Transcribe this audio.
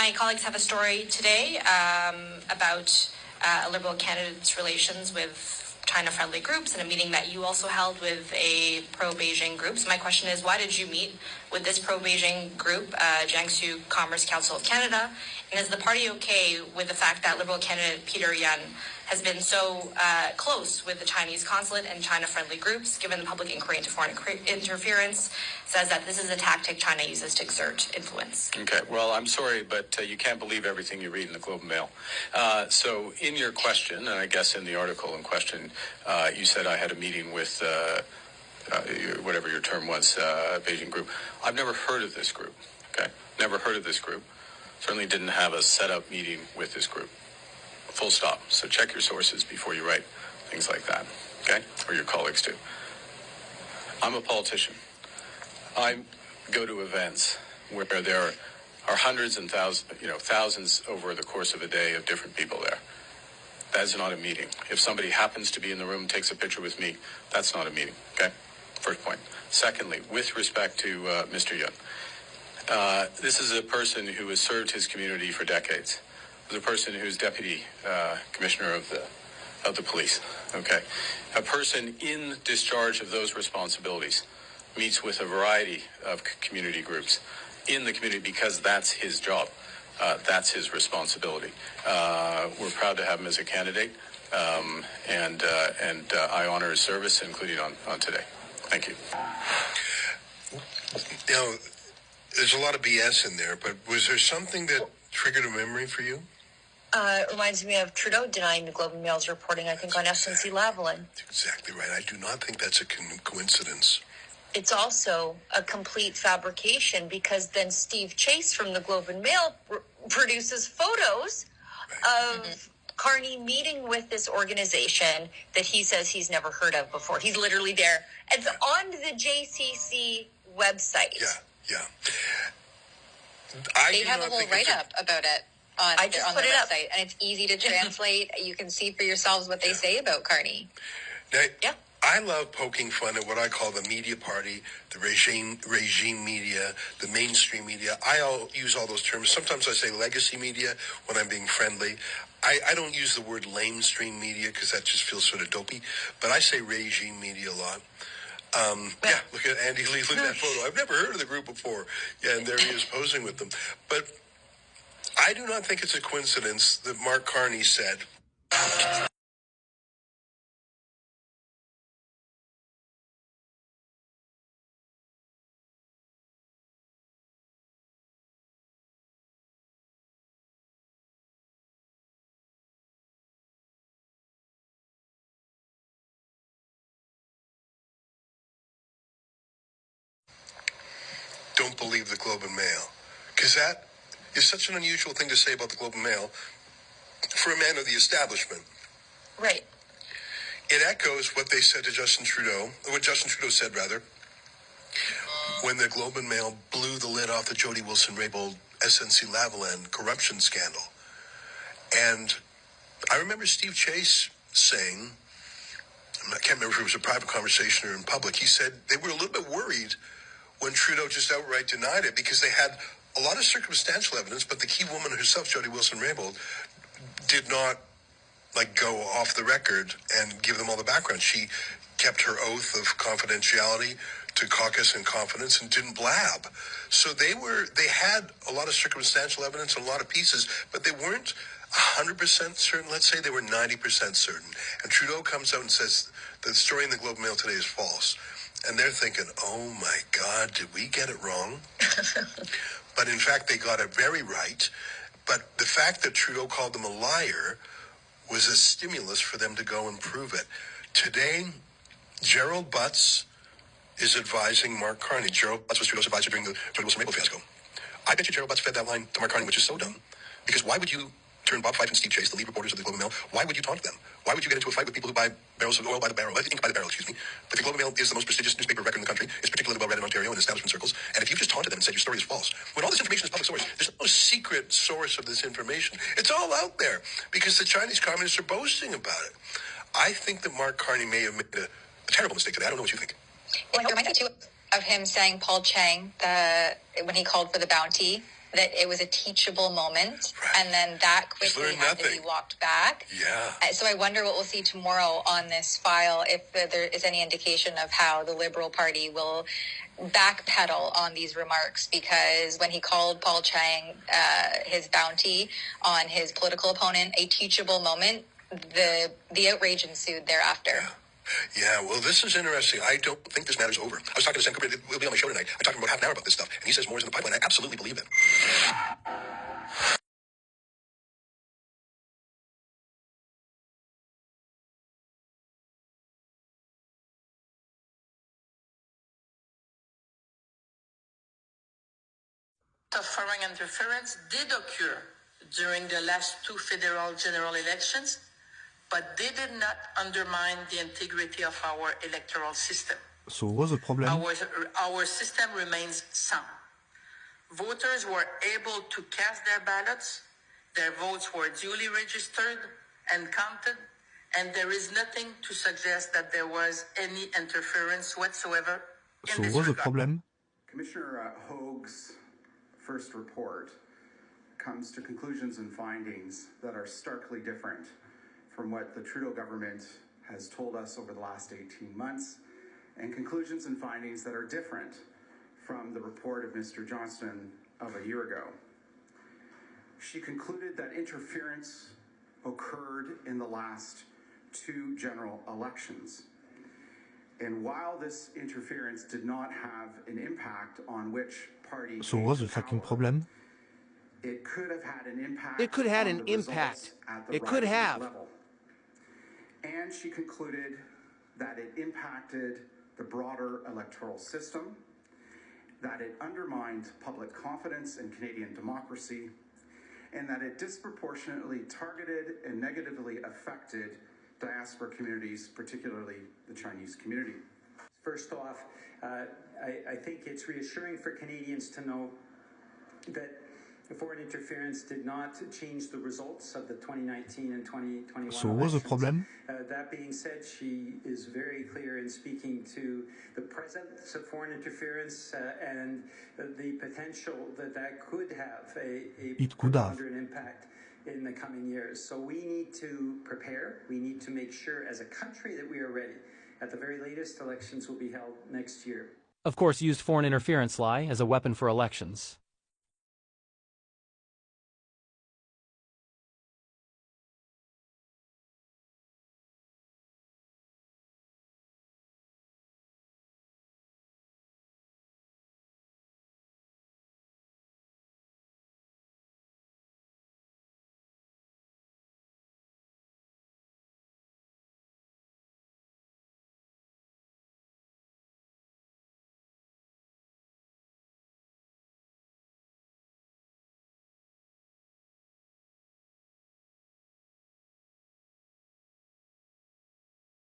My colleagues have a story today about a Liberal candidate's relations with China-friendly groups and a meeting that you also held with a pro-Beijing group. So my question is, why did you meet with this pro-Beijing group, Jiangsu Commerce Council of Canada? And is the party okay with the fact that Liberal candidate Peter Yan has been so close with the Chinese consulate and China-friendly groups, given the public inquiry into foreign interference, says that this is a tactic China uses to exert influence? Okay, well, I'm sorry, but you can't believe everything you read in the Globe and Mail. So in your question, and I guess in the article in question, you said I had a meeting with whatever your term was, Beijing group. I've never heard of this group, okay? Never heard of this group. Certainly didn't have a set-up meeting with this group. Full stop. So check your sources before you write things like that, okay? Or your colleagues do. I'm a politician. I go to events where there are hundreds and thousands over the course of a day of different people there. That is not a meeting. If somebody happens to be in the room, takes a picture with me, that's not a meeting, okay? First point. Secondly, with respect to Mr. Yun, this is a person who has served his community for decades. This is a person who's deputy commissioner of the police, okay? A person in discharge of those responsibilities meets with a variety of community groups in the community because that's his job. That's his responsibility. We're proud to have him as a candidate, and I honor his service, including on today. Thank you. Now, there's a lot of BS in there, but was there something that triggered a memory for you? It reminds me of Trudeau denying the Globe and Mail's reporting, I think, on SNC-Lavalin. Exactly right. I do not think that's a coincidence. It's also a complete fabrication because then Steve Chase from the Globe and Mail produces photos of Carney meeting with this organization that he says he's never heard of before. He's literally there. It's on the JCC website. Yeah. They have a whole write-up about it on their website, and it's easy to translate. You can see for yourselves what they say about Carney. Now, I love poking fun at what I call the media party, the regime media, the mainstream media. I use all those terms. Sometimes I say legacy media when I'm being friendly. I don't use the word lamestream media because that just feels sort of dopey. But I say regime media a lot. Look at Andy Lee. Look at that photo. I've never heard of the group before. Yeah, and there he is posing with them. But I do not think it's a coincidence that Mark Carney said... Don't believe the Globe and Mail. Because that is such an unusual thing to say about the Globe and Mail for a man of the establishment. Right. It echoes what they said to Justin Trudeau, what Justin Trudeau said, rather, when the Globe and Mail blew the lid off the Jody Wilson-Raybould SNC-Lavalin corruption scandal. And I remember Steve Chase saying, I can't remember if it was a private conversation or in public, he said they were a little bit worried when Trudeau just outright denied it because they had a lot of circumstantial evidence, but the key woman herself, Jody Wilson-Raybould, did not go off the record and give them all the background. She kept her oath of confidentiality to caucus and confidence and didn't blab. So they had a lot of circumstantial evidence and a lot of pieces, but they weren't 100% certain. Let's say they were 90% certain. And Trudeau comes out and says the story in the Globe and Mail today is false. And they're thinking, oh my God, did we get it wrong? But in fact, they got it very right. But the fact that Trudeau called them a liar was a stimulus for them to go and prove it. Today, Gerald Butts is advising Mark Carney. Gerald Butts was Trudeau's advisor during the Jody Wilson-Raybould fiasco. I bet you Gerald Butts fed that line to Mark Carney, which is so dumb. Because why would you turn Bob Fife and Steve Chase, the lead reporters of the Globe and Mail, why would you taunt them? Why would you get into a fight with people who buy barrels of oil by the barrel? Ink by the barrel, excuse me. But the Globe and Mail is the most prestigious newspaper record in the country. It's particularly well read in Ontario and establishment circles. And if you just taunted them and said your story is false, when all this information is public source, there's no secret source of this information. It's all out there because the Chinese communists are boasting about it. I think that Mark Carney may have made a terrible mistake today. I don't know what you think. Well, it reminds me too of him saying Paul Chang when he called for the bounty that it was a teachable moment, and then that quickly had to be walked back. Yeah. So I wonder what we'll see tomorrow on this file, if there is any indication of how the Liberal Party will backpedal on these remarks, because when he called Paul Chang his bounty on his political opponent a teachable moment, the outrage ensued thereafter. Yeah, well, this is interesting. I don't think this matter's over. I was talking to Sam Cooper, we'll be on my show tonight. I talked to him about half an hour about this stuff, and he says more is in the pipeline. I absolutely believe it. Of foreign interference did occur during the last two federal general elections, but they did not undermine the integrity of our electoral system. So what's the problem? Our system remains sound. Voters were able to cast their ballots, their votes were duly registered and counted, and there is nothing to suggest that there was any interference whatsoever in this regard. So what's the problem? Commissioner Hoag's first report comes to conclusions and findings that are starkly different from what the Trudeau government has told us over the last 18 months, and conclusions and findings that are different from the report of Mr. Johnston of a year ago. She concluded that interference occurred in the last two general elections. And while this interference did not have an impact on which party... So what's the fucking problem? It could have had an impact. It could have had an impact. It could have. Level. And she concluded that it impacted the broader electoral system, that it undermined public confidence in Canadian democracy, and that it disproportionately targeted and negatively affected diaspora communities, particularly the Chinese community. First off, I think it's reassuring for Canadians to know that foreign interference did not change the results of the 2019 and 2021 So what's the problem? That being said, she is very clear in speaking to the presence of foreign interference and the potential that could have an impact in the coming years. So we need to prepare. We need to make sure as a country that we are ready. At the very latest, elections will be held next year. Of course, used foreign interference lie as a weapon for elections.